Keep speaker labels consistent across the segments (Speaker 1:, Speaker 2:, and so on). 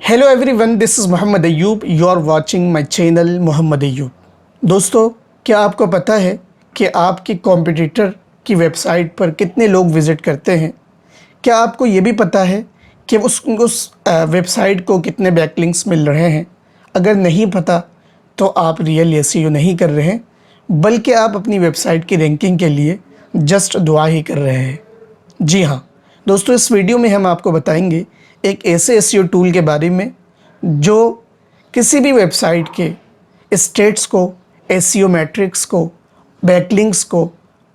Speaker 1: Hello everyone, this is Mohammad Ayub. You are watching my channel Mohammad Ayub. दोस्तों, क्या आपको पता है कि आपकी कॉम्पिटिटर की वेबसाइट पर कितने लोग विज़िट करते हैं? क्या आपको ये भी पता है कि उस वेबसाइट को कितने बैकलिंक्स मिल रहे हैं? अगर नहीं पता तो आप रियल एसईओ नहीं कर रहे हैं, बल्कि आप अपनी वेबसाइट की रैंकिंग के लिए जस्ट दुआ ही कर रहे हैं। जी हाँ दोस्तों, इस वीडियो में हम आपको बताएंगे एक ऐसे एसईओ टूल के बारे में जो किसी भी वेबसाइट के स्टेट्स को, एसईओ मैट्रिक्स को, बैकलिंक्स को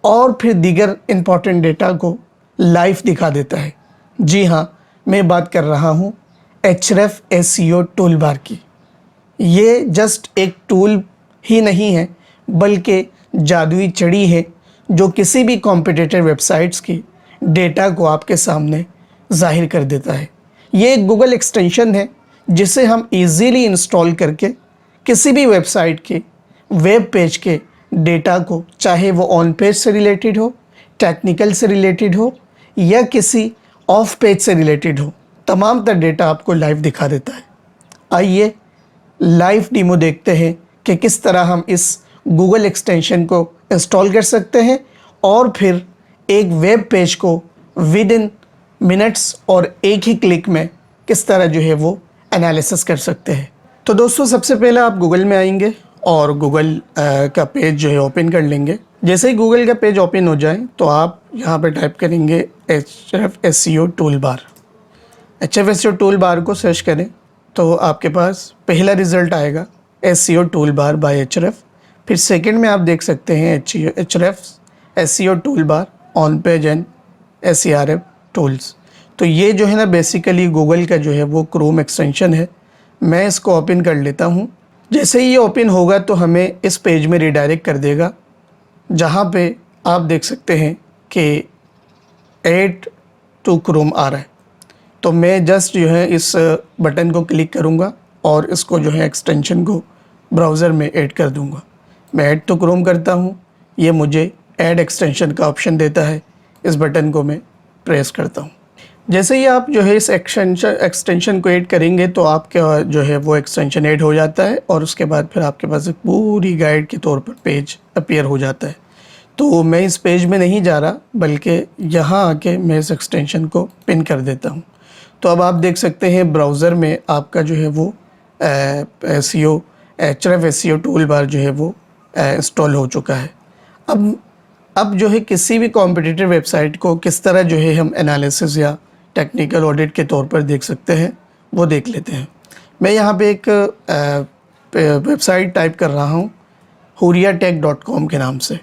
Speaker 1: और फिर दीगर इम्पॉर्टेंट डेटा को लाइव दिखा देता है। जी हाँ, मैं बात कर रहा हूँ एचरेफ एसईओ टूल बार की। ये जस्ट एक टूल ही नहीं है, बल्कि जादुई छड़ी है जो किसी भी कॉम्पिटिटिव वेबसाइट्स की डेटा को आपके सामने ज़ाहिर कर देता है। ये एक गूगल एक्सटेंशन है जिसे हम इजीली इंस्टॉल करके किसी भी वेबसाइट के वेब पेज के डेटा को, चाहे वो ऑन पेज से रिलेटेड हो, टेक्निकल से रिलेटेड हो या किसी ऑफ पेज से रिलेटेड हो, तमाम तर डेटा आपको लाइव दिखा देता है। आइए लाइव डेमो देखते हैं कि किस तरह हम इस गूगल एक्सटेंशन को इंस्टॉल कर सकते हैं और फिर एक वेब पेज को विद इन मिनट्स और एक ही क्लिक में किस तरह जो है वो एनालिसिस कर सकते हैं। तो दोस्तों, सबसे पहले आप गूगल में आएंगे और गूगल का पेज जो है ओपन कर लेंगे। जैसे ही गूगल का पेज ओपन हो जाए तो आप यहाँ पे टाइप करेंगे एचरेफ एसईओ टूल बार। एचरेफ एसईओ टूल बार को सर्च करें तो आपके पास पहला रिज़ल्ट आएगा एसईओ टूल बार बाय एचरेफ। फिर सेकंड में आप देख सकते हैं एचरेफ SEO tool bar on page and SERP tools. तो ये जो है ना, बेसिकली गूगल का जो है वो क्रोम एक्सटेंशन है। मैं इसको ओपन कर लेता हूँ। जैसे ही ये ओपन होगा तो हमें इस पेज में रिडायरेक्ट कर देगा, जहाँ पे आप देख सकते हैं कि ऐड टू क्रोम आ रहा है। तो मैं जस्ट जो है इस बटन को क्लिक करूँगा और इसको जो है एक्सटेंशन को ब्राउज़र में ऐड कर दूँगा। मैं ऐड टू क्रोम करता हूँ, ये मुझे ऐड एक्सटेंशन का ऑप्शन देता है। इस बटन को मैं प्रेस करता हूँ। जैसे ही आप जो है इस एक्सटेंशन को ऐड करेंगे तो आपका जो है वो एक्सटेंशन ऐड हो जाता है और उसके बाद फिर आपके पास एक पूरी गाइड के तौर पर पेज अपीयर हो जाता है। तो मैं इस पेज में नहीं जा रहा, बल्कि यहाँ आके मैं इस एक्सटेंशन को पिन कर देता हूँ। तो अब आप देख सकते हैं ब्राउज़र में आपका जो है वो एसईओ एचरेफ एसईओ टूल बार जो है वो इंस्टॉल हो चुका है। अब जो है किसी भी कॉम्पिटिटिव वेबसाइट को किस तरह जो है हम एनालिसिस या टेक्निकल ऑडिट के तौर पर देख सकते हैं, वो देख लेते हैं। मैं यहाँ पे एक वेबसाइट टाइप कर रहा हूँ huriatech.com के नाम से।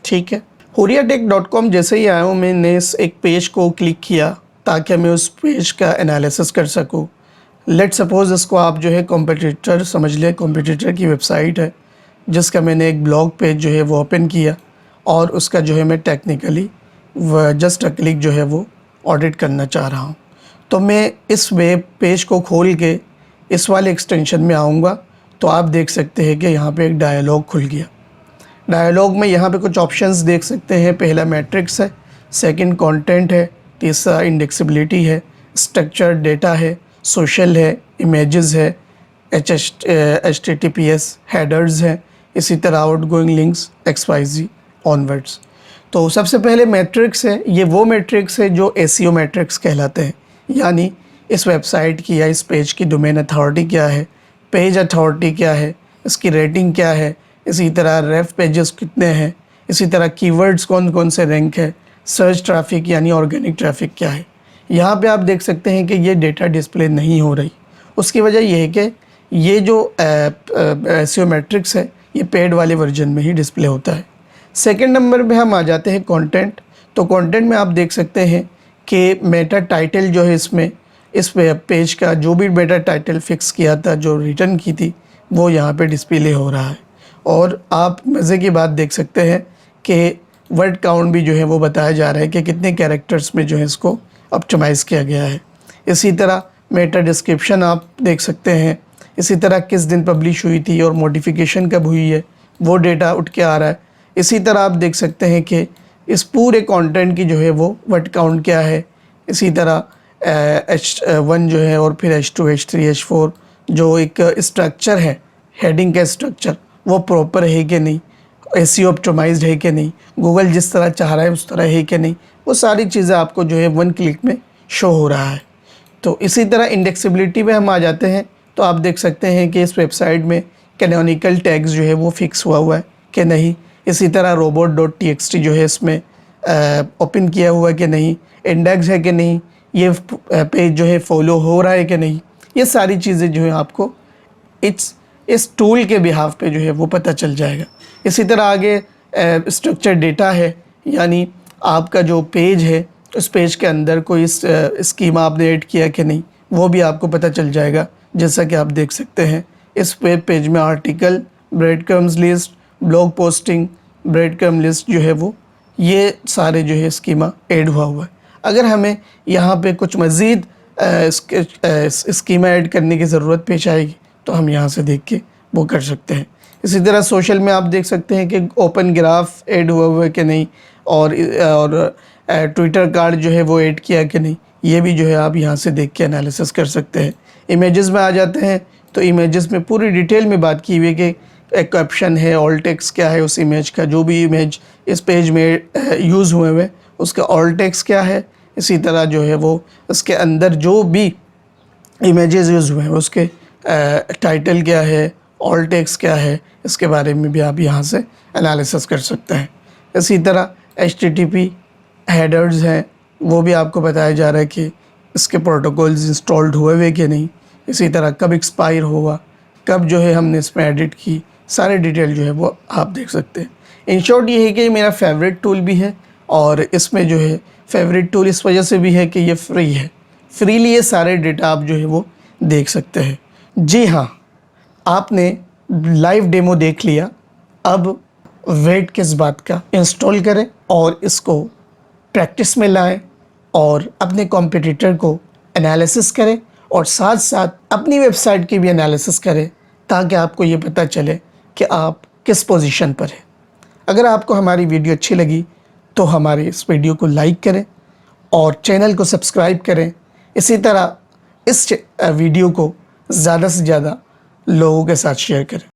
Speaker 1: ठीक है, huriatech.com जैसे ही आया हूँ, मैंने इस एक पेज को क्लिक किया ताकि मैं उस पेज का एनालिसिस कर सकूँ। लेट सपोज़ इसको आप जो है कॉम्पिटिटर समझ लें। कॉम्पिटिटर की वेबसाइट है जिसका मैंने एक ब्लॉग पेज जो है वो ओपन किया और उसका जो है मैं टेक्निकली जस्ट अ क्लिक जो है वो ऑडिट करना चाह रहा हूँ। तो मैं इस वेब पेज को खोल के इस वाले एक्सटेंशन में आऊँगा तो आप देख सकते हैं कि यहाँ पे एक डायलॉग खुल गया। डायलॉग में यहाँ पे कुछ ऑप्शंस देख सकते हैं। पहला मैट्रिक्स है, सेकंड कंटेंट है, तीसरा इंडेक्सिबिलिटी है, स्ट्रक्चर डेटा है, सोशल है, इमेजेस है, HTTPS हेडर्स है, इसी तरह आउटगोइंग लिंक्स XYZ ऑनवर्ड्स। तो सबसे पहले मैट्रिक्स है। ये वो मैट्रिक्स है जो एसईओ मैट्रिक्स कहलाते हैं, यानी इस वेबसाइट की या इस पेज की डोमेन अथॉरिटी क्या है, पेज अथॉरिटी क्या है, इसकी रेटिंग क्या है, इसी तरह रेफ पेजेस कितने हैं, इसी तरह कीवर्ड्स कौन कौन से रैंक है, सर्च ट्रैफिक यानी ऑर्गेनिक ट्रैफिक क्या है। यहाँ पे आप देख सकते हैं कि ये डेटा डिस्प्ले नहीं हो रही। उसकी वजह यह है कि ये जो एसईओ मैट्रिक्स है ये पेड वाले वर्जन में ही डिस्प्ले होता है। सेकंड नंबर पे हम आ जाते हैं कंटेंट। तो कंटेंट में आप देख सकते हैं कि मेटा टाइटल जो है इसमें इस पेज का जो भी मेटा टाइटल फिक्स किया था, जो रिटर्न की थी, वो यहाँ पे डिस्प्ले हो रहा है। और आप मज़े की बात देख सकते हैं कि वर्ड काउंट भी जो है वो बताया जा रहा है कि कितने कैरेक्टर्स में जो है इसको ऑप्टिमाइज़ किया गया है। इसी तरह मेटा डिस्क्रिप्शन आप देख सकते हैं। इसी तरह किस दिन पब्लिश हुई थी और मॉडिफिकेशन कब हुई है, वो डेटा उठ के आ रहा है। इसी तरह आप देख सकते हैं कि इस पूरे कंटेंट की जो है वो वर्ड काउंट क्या है। इसी तरह H1 जो है और फिर H2, H3, H4 जो एक स्ट्रक्चर है, हेडिंग का स्ट्रक्चर, वो प्रॉपर है कि नहीं, SEO ऑप्टिमाइज्ड है कि नहीं, गूगल जिस तरह चाह रहा है उस तरह है कि नहीं, वो सारी चीज़ें आपको जो है 1 क्लिक में शो हो रहा है। तो इसी तरह इंडेक्सिबिलिटी में हम आ जाते हैं, तो आप देख सकते हैं कि इस वेबसाइट में कैनोनिकल टैग्स जो है वो फिक्स हुआ है कि नहीं। इसी तरह robot.txt जो है इसमें ओपन किया हुआ है कि नहीं, इंडेक्स है कि नहीं, ये पेज जो है फॉलो हो रहा है कि नहीं, ये सारी चीज़ें जो है आपको इस टूल के बिहाफ पे जो है वो पता चल जाएगा। इसी तरह आगे स्ट्रक्चर डेटा है, यानी आपका जो पेज है उस पेज के अंदर कोई स्कीमा आपने ऐड किया कि नहीं, वो भी आपको पता चल जाएगा। जैसा कि आप देख सकते हैं इस वेब पेज में article, bread crumbs list, blog posting, bread crumb list जो है वो ये सारे जो है स्कीमा ऐड हुआ है। अगर हमें यहाँ पे कुछ मज़ीद स्कीमा ऐड करने की ज़रूरत पेश आएगी तो हम यहाँ से देख के वो कर सकते हैं। इसी तरह सोशल में आप देख सकते हैं कि ओपन ग्राफ ऐड हुआ है कि नहीं, और ट्विटर कार्ड जो है वो ऐड किया कि नहीं, ये भी जो है आप यहाँ से देख के एनालिसिस कर सकते हैं। इमेजेस में आ जाते हैं तो इमेजेस में पूरी डिटेल में बात की हुई है कि एक कैप्शन है, ऑल टेक्स्ट क्या है उस इमेज का, जो भी इमेज इस पेज में यूज़ हुए हुए उसका ऑल टेक्स्ट क्या है। इसी तरह जो है वो उसके अंदर जो भी इमेजेस यूज़ हुए हैं उसके टाइटल क्या है, ऑल टेक्स्ट क्या है, इसके बारे में भी आप यहाँ से एनालिसिस कर सकते हैं। इसी तरह HTTP हेडर्स हैं, वो भी आपको बताया जा रहा है कि इसके प्रोटोकॉल्स इंस्टॉल्ड हुए कि नहीं। इसी तरह कब एक्सपायर हुआ, कब जो है हमने इसमें एडिट की, सारे डिटेल जो है वो आप देख सकते हैं। इन शॉर्ट ये है कि मेरा फेवरेट टूल भी है, और इसमें जो है फेवरेट टूल इस वजह से भी है कि ये फ्री है, फ्रीली ये सारे डेटा आप जो है वो देख सकते हैं। जी हाँ, आपने लाइव डेमो देख लिया, अब वेट किस बात का, इंस्टॉल करें और इसको प्रैक्टिस में लाएं और अपने कॉम्पिटिटर को एनालिसिस करें और साथ साथ अपनी वेबसाइट की भी एनालिसिस करें, ताकि आपको ये पता चले कि आप किस पोजीशन पर हैं। अगर आपको हमारी वीडियो अच्छी लगी तो हमारे इस वीडियो को लाइक करें और चैनल को सब्सक्राइब करें। इसी तरह इस वीडियो को ज़्यादा से ज़्यादा लोगों के साथ शेयर करें।